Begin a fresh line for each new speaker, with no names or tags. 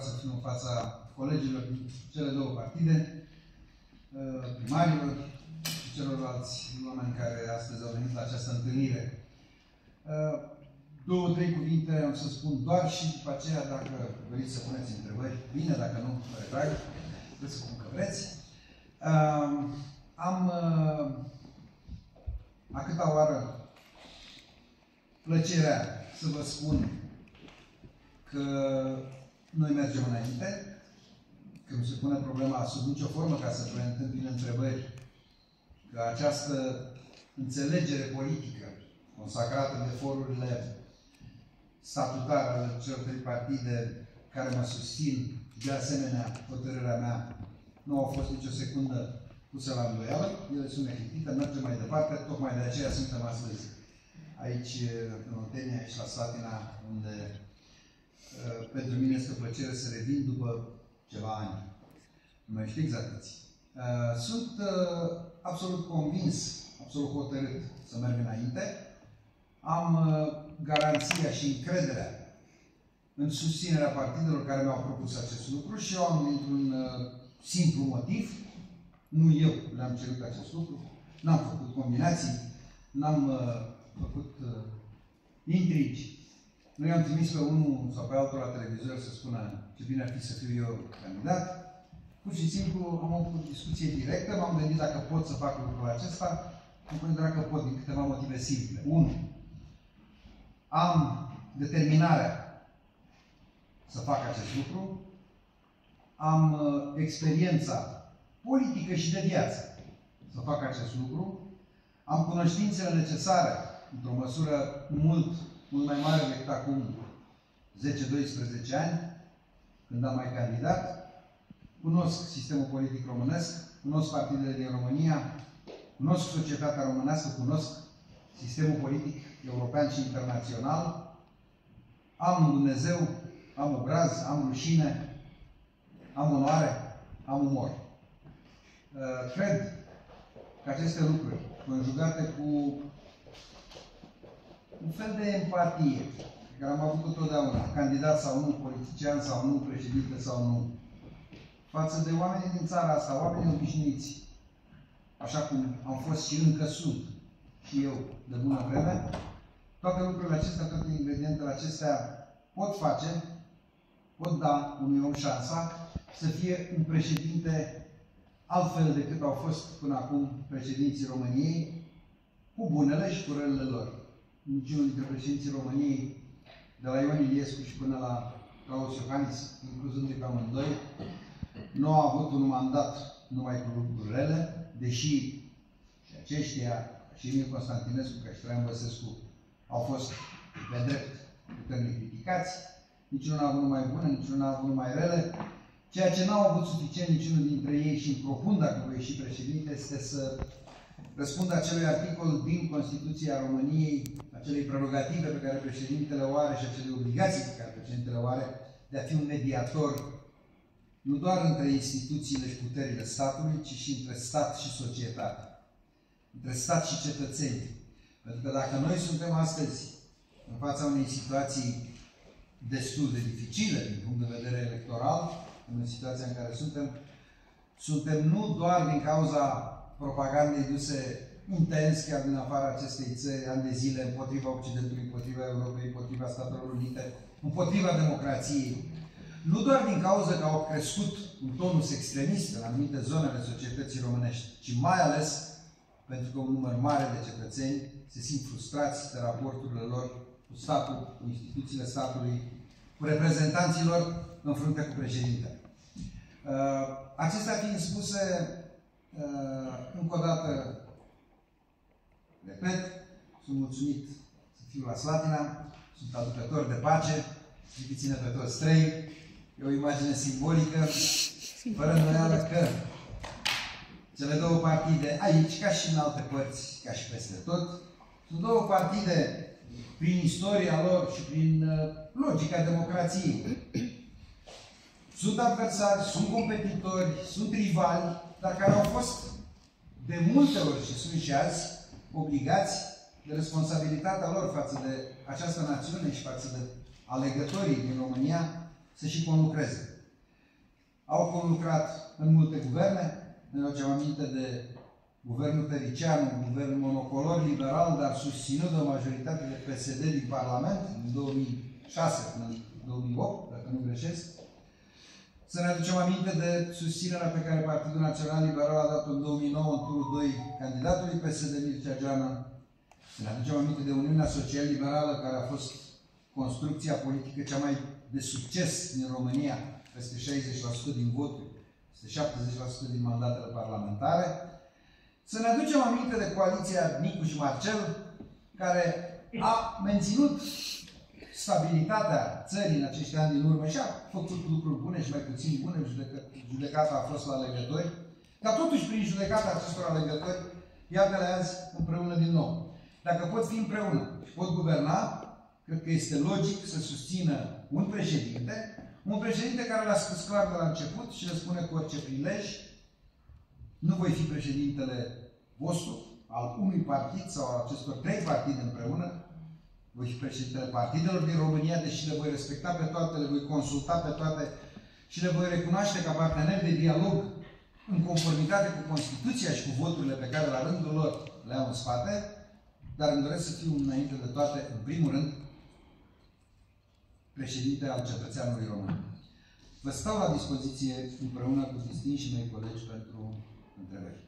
onorat să fiu în fața colegilor din cele două partide, primarilor și celorlalți oameni care astăzi au venit la această întâlnire. Două, trei cuvinte am să spun doar și după aceea, dacă doriți să puneți întrebări, bine, dacă nu, vă retrag, vreți să spun că vreți. Am a câta oară plăcerea să vă spun că noi mergem înainte, că nu se pune problema sub nicio formă ca să preîntâmpine întrebări, că această înțelegere politică consacrată de forurile statutare ale celor trei partide care mă susțin, de asemenea, hotărârea mea, nu au fost nicio secundă puse la îndoială, ele sunt efective, mergem mai departe, tocmai de aceea suntem astăzi aici, în Oltenia, aici la Slatina, unde pentru mine este o plăcere să revin după ceva ani. Nu mai știu exact câți. Sunt absolut convins, absolut hotărât să merg înainte. Am garanția și încrederea în susținerea partidelor care mi-au propus acest lucru și eu am dintr-un simplu motiv. Nu eu le-am cerut acest lucru, n-am făcut combinații, n-am făcut intrigi. Nu i-am trimis pe unul sau pe altul la televizor să spună ce bine ar fi să fiu eu candidat. Pur și simplu am avut o discuție directă, m-am gândit dacă pot să fac lucrul acesta, am considerat că pot din câteva motive simple. 1. Am determinarea să fac acest lucru, am experiența politică și de viață să fac acest lucru, am cunoștințele necesare, într-o măsură mult mai mare decât acum 10-12 ani, când am mai candidat, cunosc sistemul politic românesc, cunosc partidele din România, cunosc societatea românească, cunosc sistemul politic european și internațional, am un Dumnezeu, am obraz, am rușine, am onoare, am umor. Cred că aceste lucruri, conjugate cu un fel de empatie, pe care am avut-o totdeauna, candidat sau nu, politician sau nu, președinte sau nu, față de oamenii din țara asta, oamenii obișnuiți, așa cum am fost și încă sunt și eu de bună vreme, toate lucrurile acestea, toate ingredientele acestea pot face, pot da unui om șansa să fie un președinte altfel decât au fost până acum președinții României, cu bunele și cu relele lor. Niciunul dintre președinții României, de la Ion Iliescu și până la Claus Iohannis, incluzându-i pe amândoi, nu a avut un mandat numai cu lucruri rele, deși și aceștia, și Emil Constantinescu, ca și Traian Băsescu, au fost pe drept puternic criticați. Niciunul n-a avut numai bune, niciunul n-a avut numai rele. Ceea ce n-au avut suficient niciunul dintre ei și îmi propun, dacă voi ieși președinte, este să răspundă acelui articol din Constituția României, acelei prerogative pe care președintele o are și acelei obligații pe care președintele o are de a fi un mediator nu doar între instituțiile și puterile statului, ci și între stat și societate, între stat și cetățeni. Pentru că dacă noi suntem astăzi în fața unei situații destul de dificile din punct de vedere electoral, în situația în care suntem nu doar din cauza propagandei duse intens chiar din afara acestei țări, ani de zile, împotriva Occidentului, împotriva Europei, împotriva Statelor Unite, împotriva democrației, nu doar din cauza că au crescut un tonus extremist în anumite zone ale societății românești, ci mai ales pentru că un număr mare de cetățeni se simt frustrați de raporturile lor cu statul, cu instituțiile statului, cu reprezentanții lor în frunte cu președintele. Acestea fiind spuse, încă o dată, repet, sunt mulțumit să fiu la Slatina, sunt aducător de pace, și ține pe toți trei. E o imagine simbolică, fără îndoială că cele două partide, aici, ca și în alte părți, ca și peste tot, sunt două partide, prin istoria lor și prin logica democrației. Sunt adversari, sunt competitori, sunt rivali, dar care au fost de multe ori și sunt și azi obligați de responsabilitatea lor față de această națiune și față de alegătorii din România să și conlucreze. au conlucrat în multe guverne. Ne aducem aminte de guvernul Tăricianu, un guvern monocolor liberal, dar susținut de o majoritate de PSD din Parlament, în 2006 până în 2008, dacă nu greșesc. Să ne aducem aminte de susținerea pe care Partidul Național Liberal a dat-o în 2009, în turul 2, candidatului PSD Mircea Geană. Să ne aducem aminte de Uniunea Social-Liberală, care a fost construcția politică cea mai de succes din România, peste 60% din voturi, peste 70% din mandatele parlamentare. Să ne aducem aminte de coaliția Nicu și Marcel, care a menținut stabilitatea țării în acești ani din urmă și a făcut lucruri bune și mai puțin bune, judecata a fost la alegători, dar totuși prin judecata acestor alegători, iată-le azi împreună din nou. Dacă pot fi împreună și pot guverna, cred că este logic să susțină un președinte care le-a spus clar de la început și le spune cu orice prilej: nu voi fi președintele vostru, al unui partid sau al acestor 3 partide împreună, voi fi președintele partidelor din România, deși le voi respecta pe toate, le voi consulta pe toate și le voi recunoaște ca parteneri de dialog în conformitate cu Constituția și cu voturile pe care la rândul lor le au în spate, dar îmi doresc să fiu înainte de toate, în primul rând, președinte al cetățeanului român. Vă stau la dispoziție împreună cu distinșii mei colegi pentru întrebări.